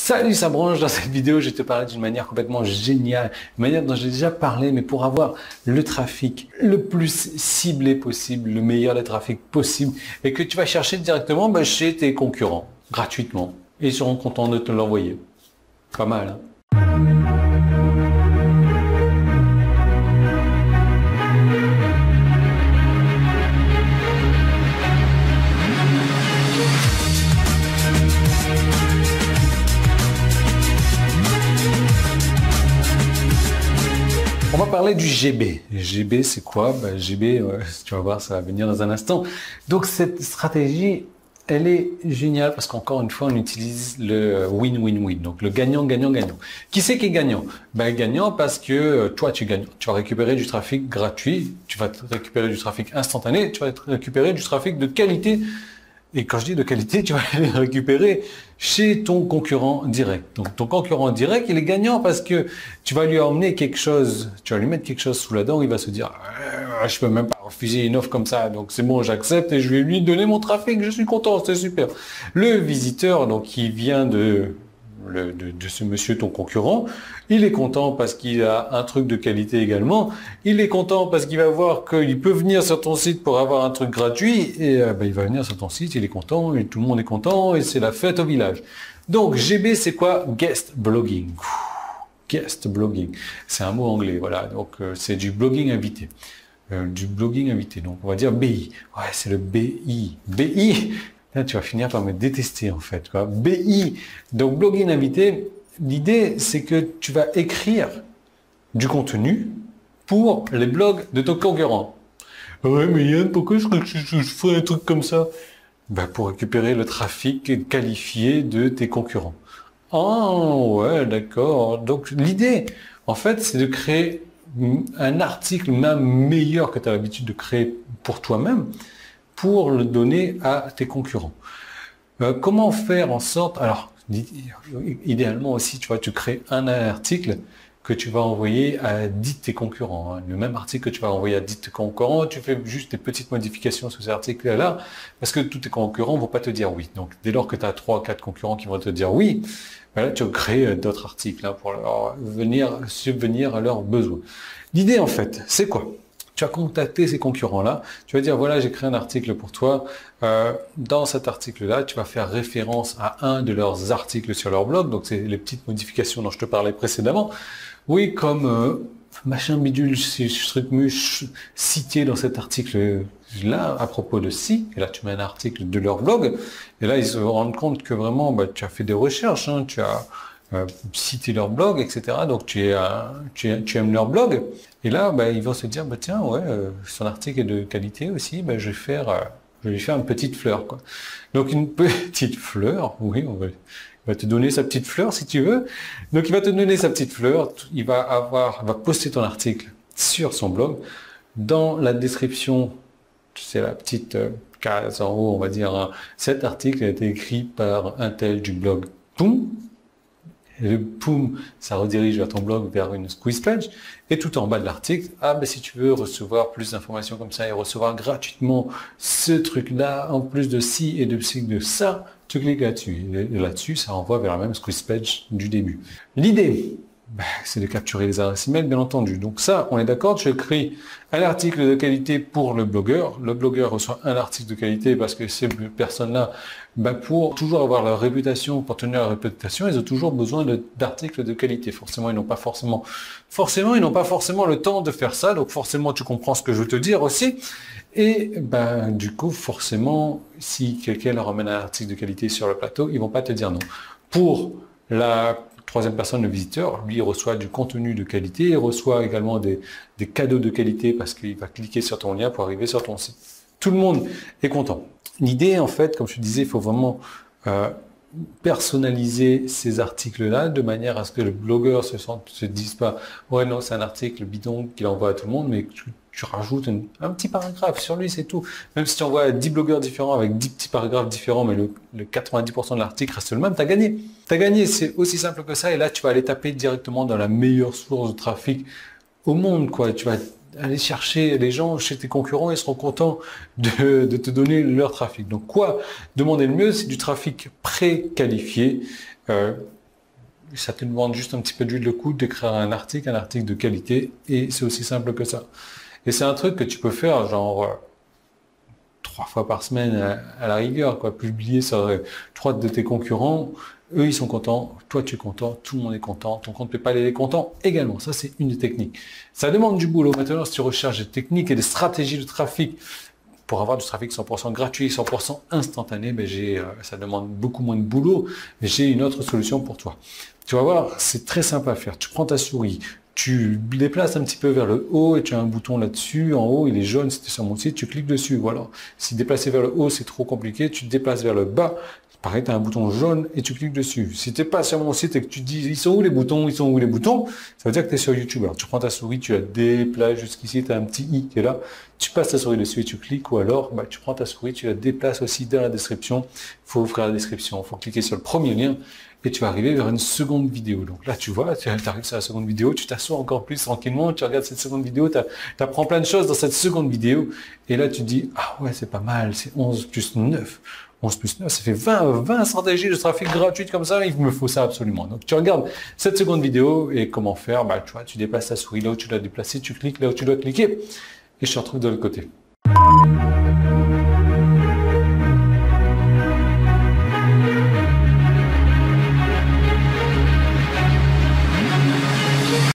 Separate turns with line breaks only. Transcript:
Salut, ça branche. Dans cette vidéo, je vais te parler d'une manière complètement géniale, une manière dont j'ai déjà parlé, mais pour avoir le trafic le plus ciblé possible, le meilleur des trafics possible, et que tu vas chercher directement chez tes concurrents, gratuitement. Et ils seront contents de te l'envoyer. Pas mal, hein? On va parler du GB. GB, c'est quoi? GB, tu vas voir, ça va venir dans un instant. Donc, cette stratégie, elle est géniale parce qu'encore une fois, on utilise le win-win-win. Donc, le gagnant-gagnant-gagnant. Qui c'est qui est gagnant? Gagnant parce que toi, tu gagnes. Tu vas récupérer du trafic gratuit, tu vas récupérer du trafic instantané, tu vas récupérer du trafic de qualité. Et quand je dis de qualité, tu vas les récupérer chez ton concurrent direct. Donc, ton concurrent direct, il est gagnant parce que tu vas lui emmener quelque chose, tu vas lui mettre quelque chose sous la dent, il va se dire je peux même pas refuser une offre comme ça, donc c'est bon, j'accepte et je vais lui donner mon trafic, je suis content, c'est super. Le visiteur, donc, qui vient de ce monsieur, ton concurrent, il est content parce qu'il a un truc de qualité également. Il est content parce qu'il va voir qu'il peut venir sur ton site pour avoir un truc gratuit. Et il va venir sur ton site, il est content, et tout le monde est content, et c'est la fête au village. Donc, GB, c'est quoi? Guest blogging. Guest blogging. C'est un mot anglais, voilà. Donc, c'est du blogging invité. Du blogging invité. Donc, on va dire BI. Ouais, c'est le BI. BI. Là, tu vas finir par me détester, en fait, quoi. BI. Donc, blogging invité, l'idée, c'est que tu vas écrire du contenu pour les blogs de ton concurrent. Ouais, mais Yann, pourquoi je ferais un truc comme ça? Pour récupérer le trafic qualifié de tes concurrents. Ah, ouais, d'accord. Donc, l'idée, en fait, c'est de créer un article même meilleur que tu as l'habitude de créer pour toi-même, pour le donner à tes concurrents. Comment faire en sorte... Alors, idéalement aussi, tu vois, tu crées un article que tu vas envoyer à 10 de tes concurrents. Hein. Le même article que tu vas envoyer à 10 de tes concurrents, tu fais juste des petites modifications sur cet article-là, parce que tous tes concurrents ne vont pas te dire oui. Donc, dès lors que tu as 3 ou 4 concurrents qui vont te dire oui, là, tu vas créer d'autres articles pour subvenir à leurs besoins. L'idée, en fait, c'est quoi? Tu vas contacter ces concurrents-là, tu vas dire, voilà, j'ai créé un article pour toi. Dans cet article-là, tu vas faire référence à un de leurs articles sur leur blog. Donc, c'est les petites modifications dont je te parlais précédemment. Oui, comme machin bidule, strucmuche, cité dans cet article-là à propos de ci. Et là, tu mets un article de leur blog. Et là, ils se rendent compte que vraiment, tu as fait des recherches, hein, tu as citer leur blog, etc. Donc tu aimes leur blog. Et là, ils vont se dire, tiens, ouais, son article est de qualité aussi, je vais lui faire une petite fleur, quoi. Donc une petite fleur, oui, il va te donner sa petite fleur si tu veux. Donc il va te donner sa petite fleur, il va poster ton article sur son blog. Dans la description, c'est la petite case en haut, on va dire, hein, cet article a été écrit par un tel du blog. Boum. Et le poum, ça redirige vers ton blog, vers une squeeze page. Et tout en bas de l'article, si tu veux recevoir plus d'informations comme ça et recevoir gratuitement ce truc-là, en plus de ci et de ça, tu cliques là-dessus. Et là-dessus, ça renvoie vers la même squeeze page du début. L'idée, c'est de capturer les adresses email, bien entendu. Donc ça, on est d'accord, tu écris un article de qualité pour le blogueur. Le blogueur reçoit un article de qualité parce que ces personnes-là, pour toujours avoir leur réputation, pour tenir leur réputation, ils ont toujours besoin d'articles de qualité. Forcément, ils n'ont pas forcément le temps de faire ça. Donc forcément, tu comprends ce que je veux te dire aussi. Et du coup, forcément, si quelqu'un leur ramène un article de qualité sur le plateau, ils vont pas te dire non. Pour la troisième personne, le visiteur, lui, il reçoit du contenu de qualité, il reçoit également des cadeaux de qualité parce qu'il va cliquer sur ton lien pour arriver sur ton site. Tout le monde est content. L'idée, en fait, comme je te disais, il faut vraiment personnaliser ces articles-là de manière à ce que le blogueur se dise pas « Ouais, non, c'est un article bidon qu'il envoie à tout le monde, mais tu rajoutes un petit paragraphe sur lui, c'est tout. » Même si tu envoies 10 blogueurs différents avec 10 petits paragraphes différents, mais le 90% de l'article reste le même, tu as gagné. Tu as gagné, c'est aussi simple que ça. Et là, tu vas aller taper directement dans la meilleure source de trafic au monde, quoi. Tu vas aller chercher les gens chez tes concurrents, ils seront contents de te donner leur trafic. Donc quoi demander le mieux, c'est du trafic préqualifié Ça te demande juste un petit peu d'huile de coude, d'écrire un article de qualité, et c'est aussi simple que ça. Et c'est un truc que tu peux faire genre 3 fois par semaine à la rigueur, quoi. Publier sur 3 de tes concurrents, eux ils sont contents, toi tu es content, tout le monde est content, ton compte PayPal est content également. Ça c'est une des techniques. Ça demande du boulot. Maintenant, si tu recherches des techniques et des stratégies de trafic pour avoir du trafic 100% gratuit, 100% instantané, ben ça demande beaucoup moins de boulot, mais j'ai une autre solution pour toi. Tu vas voir, c'est très simple à faire. Tu prends ta souris, tu déplaces un petit peu vers le haut et tu as un bouton là-dessus. En haut, il est jaune, c'était sur mon site, tu cliques dessus. Voilà. Si déplacer vers le haut, c'est trop compliqué, tu te déplaces vers le bas. Pareil, tu as un bouton jaune et tu cliques dessus. Si tu n'es pas sur mon site et que tu te dis, ils sont où les boutons, ça veut dire que tu es sur YouTube. Alors, tu prends ta souris, tu la déplaces jusqu'ici, tu as un petit i qui est là. Tu passes ta souris dessus et tu cliques, ou alors, tu prends ta souris, tu la déplaces aussi dans la description. Il faut ouvrir la description, il faut cliquer sur le premier lien et tu vas arriver vers une seconde vidéo. Donc là, tu vois, tu arrives sur la seconde vidéo, tu t'assois encore plus tranquillement, tu regardes cette seconde vidéo, tu apprends plein de choses dans cette seconde vidéo et là, tu te dis, ah ouais, c'est pas mal, c'est 11 plus 9. 11 plus 9, ça fait 20 stratégies de trafic gratuites comme ça, il me faut ça absolument. Donc tu regardes cette seconde vidéo et comment faire, tu vois, tu déplaces ta souris là où tu dois déplacer, tu cliques là où tu dois cliquer et je te retrouve de l'autre côté.